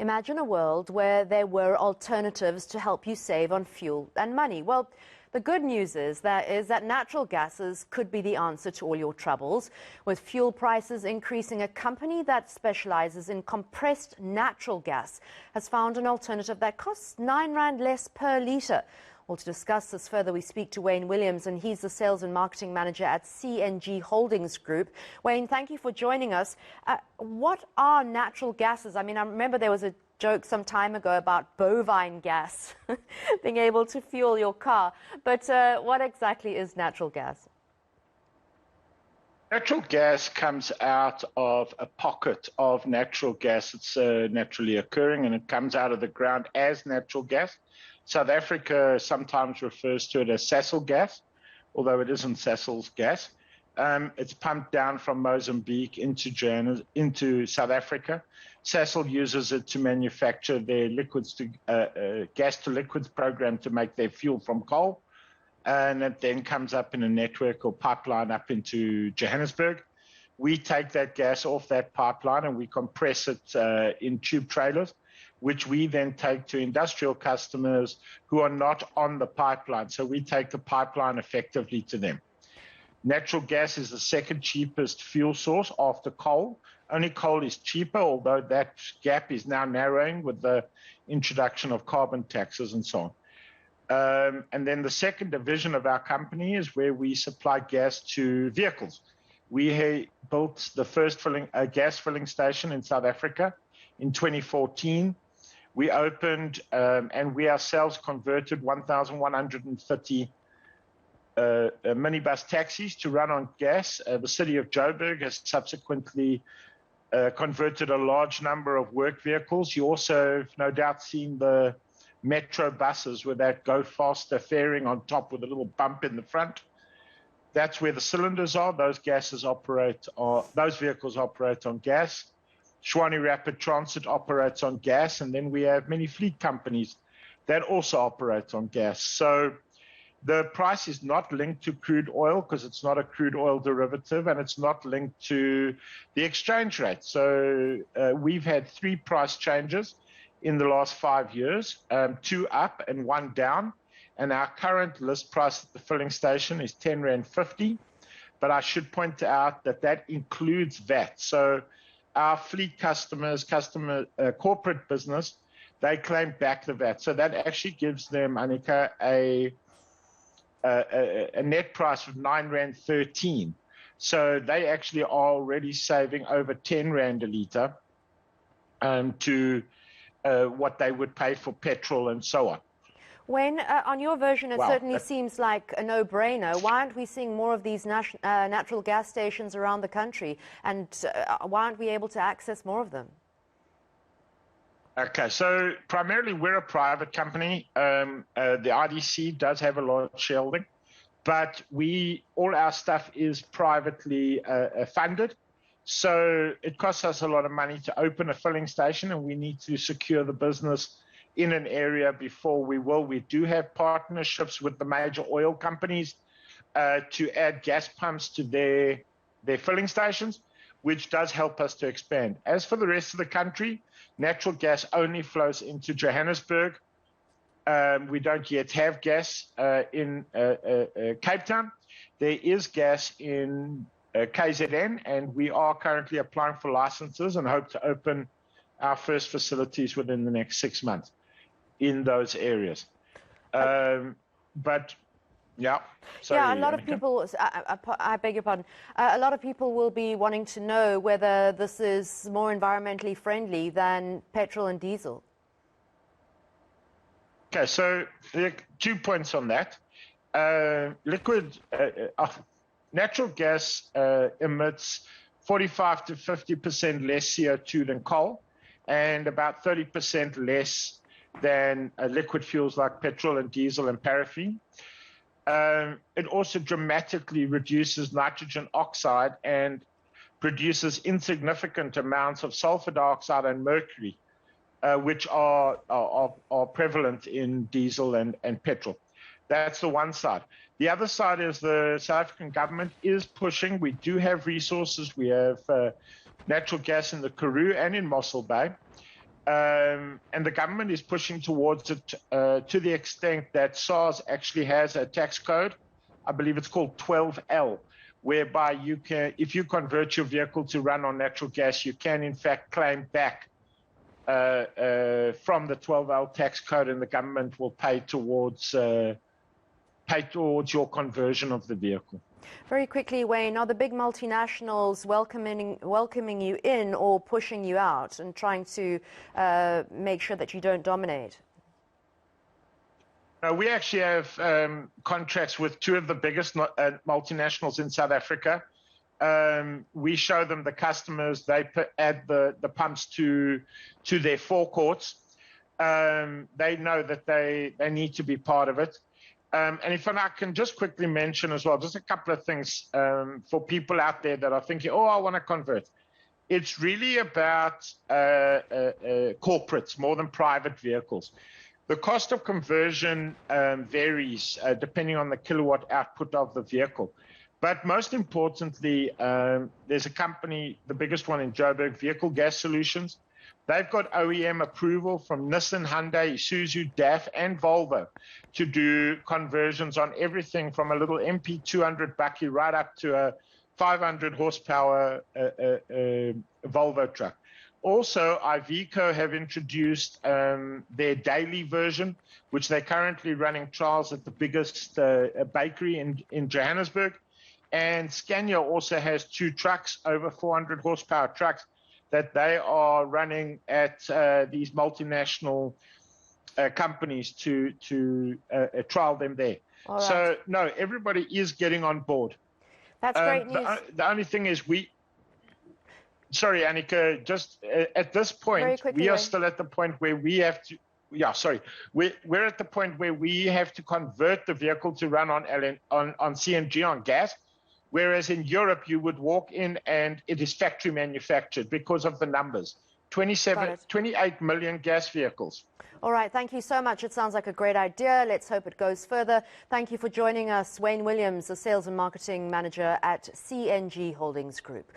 Imagine a world where there were alternatives to help you save on fuel and money. Well, the good news is that natural gases could be the answer to all your troubles. With fuel prices increasing, a company that specializes in compressed natural gas has found an alternative that costs R9 less per litre. Well, to discuss this further, we speak to Wayne Williams, and he's the Sales and Marketing Manager at CNG Holdings Group. Wayne, thank you for joining us. What are natural gases? I mean, I remember there was a joke some time ago about bovine gas being able to fuel your car. But what exactly is natural gas? Natural gas comes out of a pocket of natural gas. It's naturally occurring, and it comes out of the ground as natural gas. South Africa sometimes refers to it as Sasol gas, although it isn't Sasol's gas. It's pumped down from Mozambique into South Africa. Sasol uses it to manufacture their gas to liquids program to make their fuel from coal. And it then comes up in a network or pipeline up into Johannesburg. We take that gas off that pipeline and we compress it in tube trailers, which we then take to industrial customers who are not on the pipeline. So we take the pipeline effectively to them. Natural gas is the second cheapest fuel source after coal. Only coal is cheaper, although that gap is now narrowing with the introduction of carbon taxes and so on. And then the second division of our company is where we supply gas to vehicles. We built the first gas filling station in South Africa in 2014. We opened and we ourselves converted 1,130 minibus taxis to run on gas. The city of Joburg has subsequently converted a large number of work vehicles. You also have no doubt seen the metro buses with that go faster fairing on top with a little bump in the front. That's where the cylinders are. Those vehicles operate on gas. Shwani Rapid Transit operates on gas, and then we have many fleet companies that also operate on gas. So the price is not linked to crude oil because it's not a crude oil derivative, and it's not linked to the exchange rate. So we've had 3 price changes in the last 5 years, 2 up and 1 down. And our current list price at the filling station is R10.50. But I should point out that that includes VAT. So our fleet customers, corporate business, they claim back the VAT. So that actually gives them, Annika, a net price of R9.13. So they actually are already saving over R10 a litre to what they would pay for petrol and so on. Wayne, on your version, it certainly seems like a no-brainer. Why aren't we seeing more of these natural gas stations around the country? And why aren't we able to access more of them? Okay, so primarily we're a private company. The IDC does have a large shareholding, but all our stuff is privately funded. So it costs us a lot of money to open a filling station, and we need to secure the business in an area before we will. We do have partnerships with the major oil companies to add gas pumps to their filling stations, which does help us to expand. As for the rest of the country, natural gas only flows into Johannesburg. We don't yet have gas in Cape Town. There is gas in KZN, and we are currently applying for licenses and hope to open our first facilities within the next 6 months in those areas. But yeah. Sorry, yeah, a lot of people, I beg your pardon, a lot of people will be wanting to know whether this is more environmentally friendly than petrol and diesel. Okay, so there are 2 points on that. Natural gas emits 45 to 50% less CO2 than coal, and about 30% less than liquid fuels like petrol and diesel and paraffin. It also dramatically reduces nitrogen oxide and produces insignificant amounts of sulfur dioxide and mercury, which are prevalent in diesel and petrol. That's the one side. The other side is the South African government is pushing. We do have resources. We have natural gas in the Karoo and in Mossel Bay. And the government is pushing towards it to the extent that SARS actually has a tax code. I believe it's called 12L, whereby you can, if you convert your vehicle to run on natural gas, you can in fact claim back from the 12L tax code, and the government will pay towards your conversion of the vehicle. Very quickly, Wayne, are the big multinationals welcoming you in or pushing you out and trying to make sure that you don't dominate? We actually have contracts with two of the biggest multinationals in South Africa. We show them the customers, they add the pumps to their forecourts. They know that they need to be part of it. And if I can just quickly mention as well, just a couple of things for people out there that are thinking, oh, I want to convert. It's really about corporates more than private vehicles. The cost of conversion varies depending on the kilowatt output of the vehicle. But most importantly, there's a company, the biggest one in Joburg, Vehicle Gas Solutions. They've got OEM approval from Nissan, Hyundai, Isuzu, DAF, and Volvo to do conversions on everything from a little MP200 bakkie right up to a 500 horsepower Volvo truck. Also, Iveco have introduced their daily version, which they're currently running trials at the biggest bakery in Johannesburg. And Scania also has two trucks, over 400 horsepower trucks, that they are running at these multinational companies to trial them there. Right. So, no, everybody is getting on board. That's great news. The only thing is sorry, Annika, just at this point, we are still at the point where we have to, we're at the point where we have to convert the vehicle to run on CNG, on gas. Whereas in Europe, you would walk in and it is factory manufactured because of the numbers. 28 million gas vehicles. All right. Thank you so much. It sounds like a great idea. Let's hope it goes further. Thank you for joining us, Wayne Williams, the Sales and Marketing Manager at CNG Holdings Group.